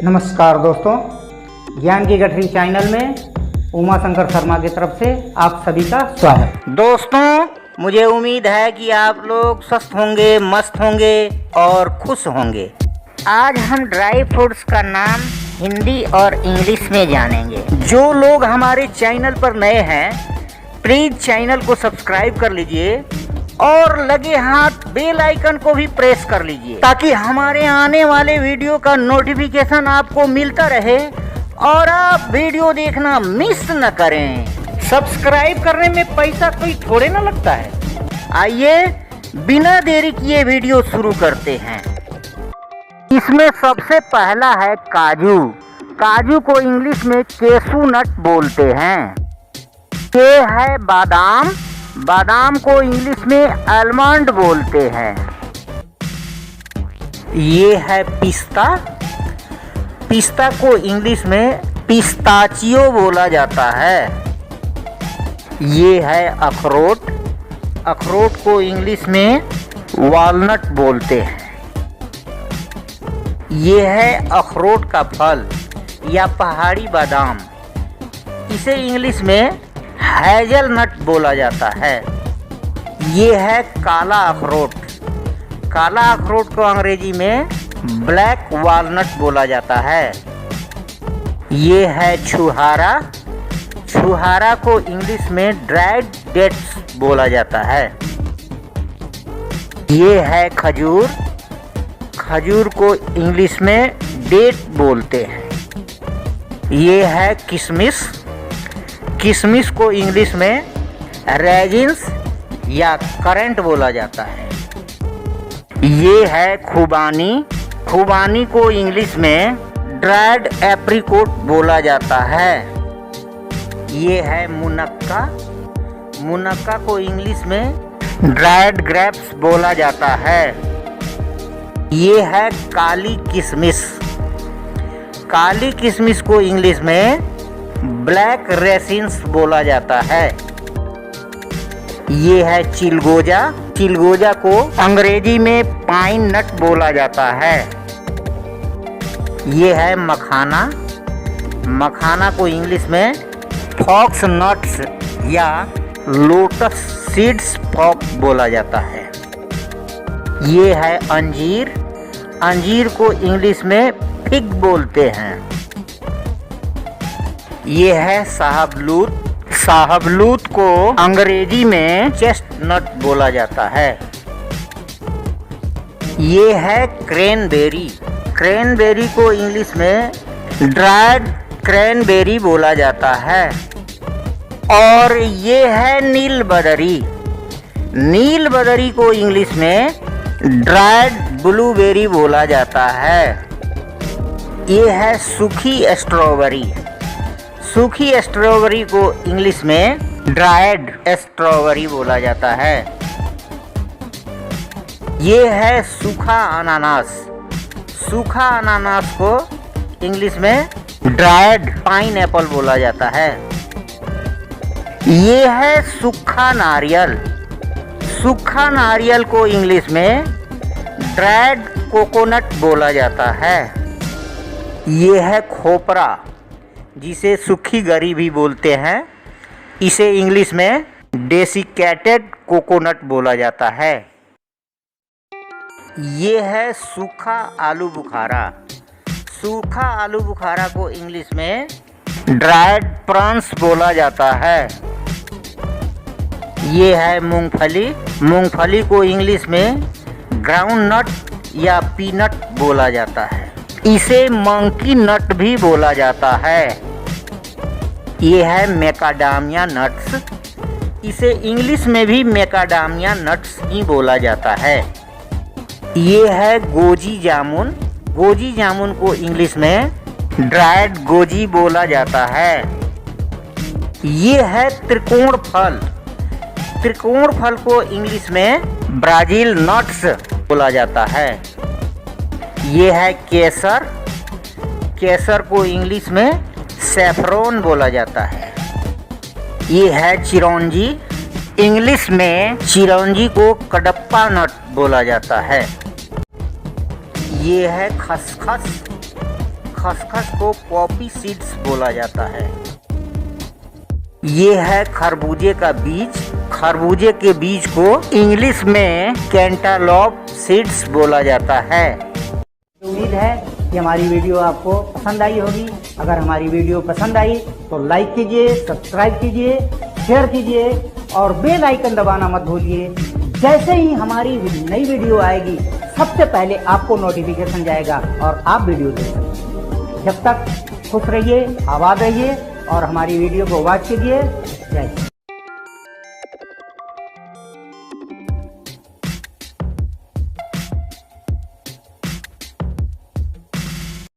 नमस्कार दोस्तों, ज्ञान की गठरी चैनल में उमा शंकर शर्मा की तरफ से आप सभी का स्वागत। दोस्तों, मुझे उम्मीद है कि आप लोग स्वस्थ होंगे, मस्त होंगे और खुश होंगे। आज हम ड्राई फ्रूट्स का नाम हिंदी और इंग्लिश में जानेंगे। जो लोग हमारे चैनल पर नए हैं, प्लीज चैनल को सब्सक्राइब कर लीजिए और लगे हाथ बेल आइकन को भी प्रेस कर लीजिए ताकि हमारे आने वाले वीडियो का नोटिफिकेशन आपको मिलता रहे और आप वीडियो देखना मिस न करें। सब्सक्राइब करने में पैसा कोई थोड़े ना लगता है। आइए बिना देरी किए वीडियो शुरू करते हैं। इसमें सबसे पहला है काजू। काजू को इंग्लिश में केसू नट बोलते हैं। ये है बादाम। बादाम को इंग्लिश में आलमंड बोलते हैं। ये है पिस्ता। पिस्ता को इंग्लिश में पिस्ताचियो बोला जाता है। ये है अखरोट। अखरोट को इंग्लिश में वॉलनट बोलते हैं। ये है अखरोट का फल या पहाड़ी बादाम। इसे इंग्लिश में हेज़लनट बोला जाता है। ये है काला अखरोट। काला अखरोट को अंग्रेजी में ब्लैक वॉलनट बोला जाता है। ये है छुहारा। छुहारा को इंग्लिश में ड्राइड डेट्स बोला जाता है। ये है खजूर। खजूर को इंग्लिश में डेट बोलते हैं। ये है किशमिश। किशमिश को इंग्लिश में रेजिन्स या करंट बोला जाता है। ये है खुबानी। खुबानी को इंग्लिश में ड्राइड एप्रिकोट बोला जाता है। ये है मुनक्का। मुनक्का को इंग्लिश में ड्राइड ग्रेप्स बोला जाता है। ये है काली किशमिश। काली किशमिश को इंग्लिश में ब्लैक रेसिन्स बोला जाता है। ये है चिलगोजा। चिलगोजा को अंग्रेजी में पाइन नट बोला जाता है। ये है मखाना। मखाना को इंग्लिश में फॉक्स नट्स या लोटस सीड्स फॉक बोला जाता है। ये है अंजीर। अंजीर को इंग्लिश में फिग बोलते हैं। ये है शाहबलूत। शाहबलूत को अंग्रेजी में चेस्टनट बोला जाता है। ये है क्रैनबेरी। क्रैनबेरी को इंग्लिश में ड्राइड क्रैनबेरी बोला जाता है। और ये है नीलबदरी। नीलबदरी को इंग्लिश में ड्राइड ब्लूबेरी बोला जाता है। ये है सूखी स्ट्रॉबेरी। सूखी स्ट्रॉबेरी को इंग्लिश में ड्राइड स्ट्रॉबेरी बोला जाता है। ये है सूखा अनानास। सूखा अनानास को इंग्लिश में ड्राइड पाइनएप्पल बोला जाता है। ये है सूखा नारियल। सूखा नारियल को इंग्लिश में ड्राइड कोकोनट बोला जाता है। ये है खोपरा, जिसे सूखी गरी भी बोलते हैं। इसे इंग्लिश में डेसिकेटेड कोकोनट बोला जाता है। ये है सूखा आलू बुखारा। सूखा आलू बुखारा को इंग्लिश में ड्राइड प्रॉन्स बोला जाता है। ये है मूंगफली। मूंगफली को इंग्लिश में ग्राउंड नट या पीनट बोला जाता है। इसे मंकी नट भी बोला जाता है। ये है मैकाडामिया नट्स। इसे इंग्लिश में भी मैकाडामिया नट्स ही बोला जाता है। ये है गोजी जामुन। गोजी जामुन को इंग्लिश में ड्राइड गोजी बोला जाता है। ये है त्रिकोण फल। त्रिकोण फल को इंग्लिश में ब्राजील नट्स बोला जाता है। ये है केसर। केसर को इंग्लिश में सैफरॉन बोला जाता है। ये है चिरौंजी। इंग्लिश में चिरौंजी को कडप्पा नट बोला जाता है। ये है खसखस। खसखस को पॉपी सीड्स बोला जाता है। ये है खरबूजे का बीज। खरबूजे के बीज को इंग्लिश में कैंटालॉप सीड्स बोला जाता है। उम्मीद है कि हमारी वीडियो आपको पसंद आई होगी। अगर हमारी वीडियो पसंद आई तो लाइक कीजिए, सब्सक्राइब कीजिए, शेयर कीजिए और बेल आइकन दबाना मत भूलिए। जैसे ही हमारी नई वीडियो आएगी सबसे पहले आपको नोटिफिकेशन जाएगा और आप वीडियो देख सकते। जब तक खुश रहिए, आबाद रहिए और हमारी वीडियो को वॉच कीजिए। जय हिंद।